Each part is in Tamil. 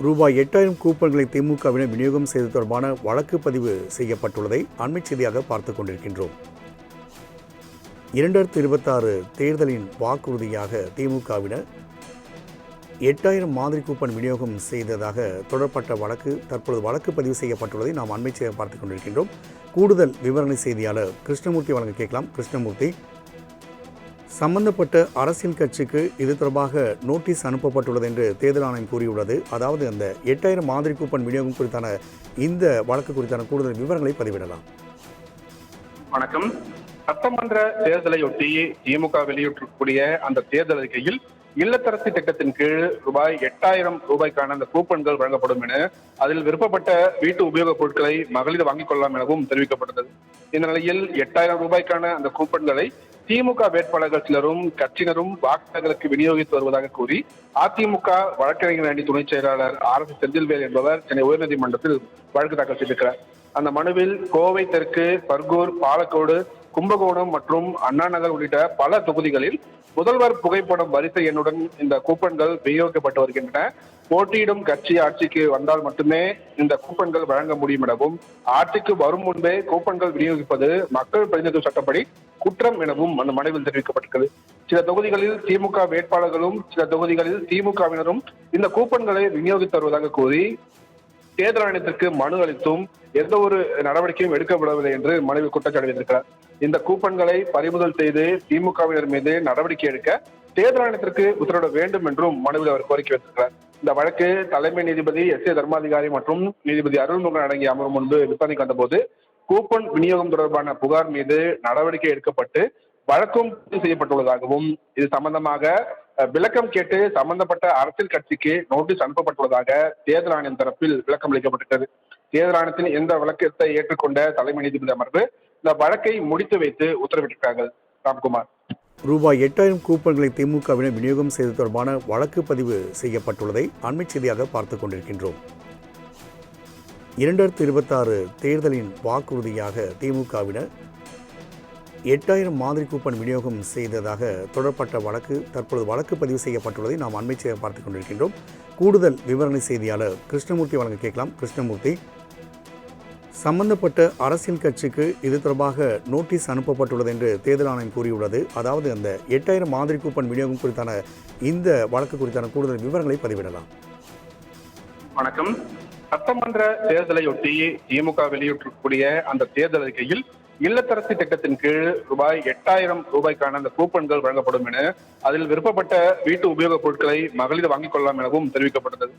ரூபாய் 8000 கூப்பன்களை திமுகவினர் விநியோகம் செய்தது தொடர்பான வழக்கு பதிவு செய்யப்பட்டுள்ளதை அண்மை செய்தியாக பார்த்துக் கொண்டிருக்கின்றோம். 2026 தேர்தலின் வாக்குறுதியாக திமுகவினர் 8000 மாதிரி கூப்பன் விநியோகம் செய்ததாக தொடரப்பட்ட வழக்கு தற்பொழுது வழக்கு பதிவு செய்யப்பட்டுள்ளதை நாம் அண்மை செய்தியாக பார்த்துக் கொண்டிருக்கின்றோம். கூடுதல் விவரணை செய்தியாளர் கிருஷ்ணமூர்த்தி வழங்க கேட்கலாம். கிருஷ்ணமூர்த்தி, சம்பந்தப்பட்ட அரசியல் கட்சிக்கு இது தொடர்பாக நோட்டீஸ் அனுப்பப்பட்டுள்ளது என்று தேர்தல் ஆணையம் கூறியுள்ளது. அதாவது அந்த 8000 மாதிரி கூப்பன் விநியோகம் குறித்தான இந்த வழக்கு குறித்தான கூடுதல் விவரங்களை பதிவிடலாம். வணக்கம். சட்டமன்ற தேர்தலையொட்டி திமுக வெளியிட்டிருக்கக்கூடிய அந்த தேர்தல் அறிக்கையில் இல்லத்தரசி திட்டத்தின் கீழ் ரூபாய் 8000 அந்த கூப்பன்கள் வழங்கப்படும் என அதில் விருப்பப்பட்ட வீட்டு உபயோகப் பொருட்களை மகளிர் வாங்கிக் கொள்ளலாம் எனவும் தெரிவிக்கப்பட்டது. இந்த நிலையில் 8000 அந்த கூப்பன்களை திமுக வேட்பாளர்கள் சிலரும் கட்சியினரும் வாக்காளர்களுக்கு விநியோகித்து வருவதாக கூறி அதிமுக வழக்கறிஞர் அணி துணைச் செயலாளர் RS செந்தில்வேல் என்பவர் சென்னை உயர்நீதிமன்றத்தில் வழக்கு தாக்கல் செய்திருக்கிறார். அந்த மனுவில் கோவை தெற்கு, பர்கூர், பாலக்கோடு, கும்பகோணம் மற்றும் அண்ணா நகர் உள்ளிட்ட பல தொகுதிகளில் முதல்வர் புகைப்படம் வரிசை எண்ணுடன் இந்த கூப்பன்கள் விநியோகிக்கப்பட்டு வருகின்றன. போட்டியிடும் கட்சி ஆட்சிக்கு வந்தால் மட்டுமே இந்த கூப்பன்கள் வழங்க முடியும் எனவும், ஆட்சிக்கு வரும் முன்பே கூப்பன்கள் விநியோகிப்பது மக்கள் பிரதிநிதித்துவ சட்டப்படி குற்றம் எனவும் அந்த மனுவில் தெரிவிக்கப்பட்டிருக்கிறது. சில தொகுதிகளில் திமுக வேட்பாளர்களும் சில தொகுதிகளில் திமுகவினரும் இந்த கூப்பன்களை விநியோகித்து வருவதாக கூறி தேர்தல் ஆணையத்திற்கு மனு அளித்தும் எந்த ஒரு நடவடிக்கையும் எடுக்கப்படவில்லை என்று மனுவில் குற்றச்சாட்டு வைத்திருக்கிறார். இந்த கூப்பன்களை பறிமுதல் செய்து திமுகவினர் மீது நடவடிக்கை எடுக்க தேர்தல் ஆணையத்திற்கு உத்தரவிட வேண்டும் என்றும் மனுவில் அவர் கோரிக்கை வைத்திருக்கிறார். இந்த வழக்கு தலைமை நீதிபதி SA தர்மாதிகாரி மற்றும் நீதிபதி அருள்முருகன் அடங்கிய அமர்வு முன்பு விசாரணைக்கு வந்தபோது கூப்பன் விநியோகம் தொடர்பான புகார் மீது நடவடிக்கை எடுக்கப்பட்டு வழக்கும் செய்யப்பட்டுள்ளதாகவும், இது சம்பந்தமாக விளக்கம் கேட்டு சம்பந்தப்பட்ட அரசியல் கட்சிக்கு நோட்டீஸ் அனுப்பப்பட்டுள்ளதாக தேர்தல் ஆணையம் தரப்பில் விளக்கம் அளிக்கப்பட்டது. தேர்தல் ஆணையத்தின் எந்த வழக்கத்தை ஏற்றுக்கொண்ட தலைமை நீதிபதி அமர்வு இந்த வழக்கை முடித்து வைத்து உத்தரவிட்டிருக்கிறார்கள். ராம்குமார், ரூபாய் 8000 கூப்பன்களை திமுகவினர் விநியோகம் செய்தது தொடர்பான வழக்கு பதிவு செய்யப்பட்டுள்ளதை அண்மை செய்தியாக பார்த்துக் கொண்டிருக்கின்றோம். 2026 தேர்தலின் வாக்குறுதியாக திமுகவினர் 8000 மாதிரி கூப்பன் விநியோகம் செய்ததாக தொடரப்பட்ட வழக்கு தற்பொழுது வழக்கு பதிவு செய்யப்பட்டுள்ளதை நாம் அண்மை செய்தியாக பார்த்துக் கொண்டிருக்கின்றோம். கூடுதல் விவரணை செய்தியாளர் கிருஷ்ணமூர்த்தி வழங்க கேட்கலாம். கிருஷ்ணமூர்த்தி, சம்பந்தப்பட்ட அரசியல் கட்சிக்கு இது தொடர்பாக நோட்டீஸ் அனுப்பப்பட்டுள்ளது என்று தேர்தல் ஆணையம் கூறியுள்ளது. அதாவது அந்த 8000 மாதிரி கூப்பன் விநியோகம் குறித்தான இந்த வழக்கு குறித்தான கூடுதல் விவரங்களை பதிவிடலாம். வணக்கம். சட்டமன்ற தேர்தலையொட்டி திமுக வெளியிட்டிருக்கக்கூடிய அந்த தேர்தல் அறிக்கையில் இல்லத்தரசி திட்டத்தின் கீழ் ரூபாய் 8000 அந்த கூப்பன்கள் வழங்கப்படும் என அதில் விருப்பப்பட்ட வீட்டு உபயோகப் பொருட்களை மகளிர் வாங்கிக் கொள்ளலாம் எனவும் தெரிவிக்கப்பட்டது.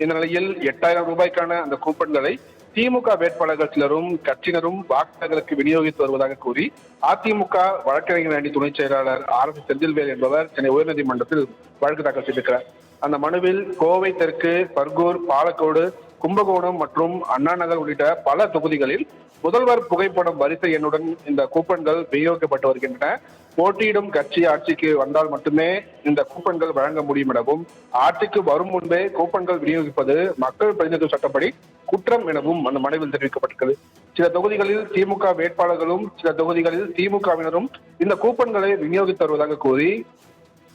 இந்த நிலையில் 8000 அந்த கூப்பன்களை திமுக வேட்பாளர்கள் சிலரும் கட்சியினரும் வாக்காளர்களுக்கு விநியோகித்து வருவதாக கூறி அதிமுக வழக்கறிஞர் அணி துணைச் செயலாளர் RS செந்தில்வேல் என்பவர் சென்னை உயர்நீதிமன்றத்தில் வழக்கு தாக்கல் செய்திருக்கிறார். அந்த மனுவில் கோவை தெற்கு, பர்கூர், பாலக்கோடு, கும்பகோணம் மற்றும் அண்ணா நகர் உள்ளிட்ட பல தொகுதிகளில் முதல்வர் புகைப்படம் வரிசை எண்ணுடன் இந்த கூப்பன்கள் விநியோகிக்கப்பட்டு வருகின்றன. போட்டியிடும் கட்சி ஆட்சிக்கு வந்தால் மட்டுமே இந்த கூப்பன்கள் வழங்க முடியும் எனவும், ஆட்சிக்கு வரும் முன்பே கூப்பன்கள் விநியோகிப்பது மக்கள் பிரதிநிதித்துவ சட்டப்படி குற்றம் எனவும் அந்த மனுவில் தெரிவிக்கப்பட்டிருக்கிறது. சில தொகுதிகளில் திமுக வேட்பாளர்களும் சில தொகுதிகளில் திமுகவினரும் இந்த கூப்பன்களை விநியோகித்து வருவதாக கூறி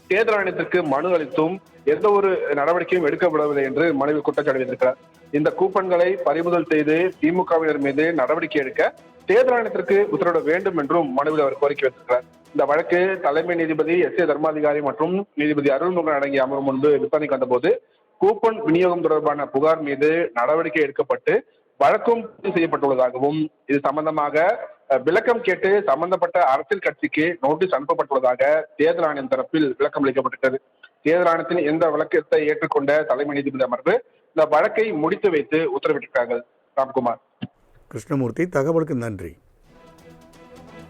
தேர்தல் ஆணையத்திற்கு மனு அளித்தும் எந்த ஒரு நடவடிக்கையும் எடுக்கப்படவில்லை என்று மனுவில் குற்றச்சாட்டு வைத்திருக்கிறார். இந்த கூப்பன்களை பறிமுதல் செய்து திமுகவினர் மீது நடவடிக்கை எடுக்க தேர்தல் ஆணையத்திற்கு உத்தரவிட வேண்டும் என்றும் மனுவில் அவர் கோரிக்கை வைத்திருக்கிறார். இந்த வழக்கு தலைமை நீதிபதி SA தர்மாதிகாரி மற்றும் நீதிபதி அருள்முருகன் அடங்கிய அமர்வு முன்பு விசாரணைக்கு வந்தபோது கூப்பன் விநியோகம் தொடர்பான புகார் மீது நடவடிக்கை எடுக்கப்பட்டு வழக்கும் செய்யப்பட்டுள்ளதாகவும், இது சம்பந்தமாக விளக்கம் கேட்டு சம்பந்தப்பட்ட அரசியல் கட்சிக்கு நோட்டீஸ் அனுப்பப்பட்டுள்ளதாக தேர்தல் ஆணையம் தரப்பில் விளக்கம் அளிக்கப்பட்டது. தேர்தல் ஆணையத்தின் எந்த வழக்கத்தை ஏற்றுக்கொண்ட தலைமை நீதிபதி அமர்வு இந்த வழக்கை முடித்து வைத்து உத்தரவிட்டிருக்கிறார்கள். ராம்குமார், கிருஷ்ணமூர்த்தி, தகவலுக்கு நன்றி.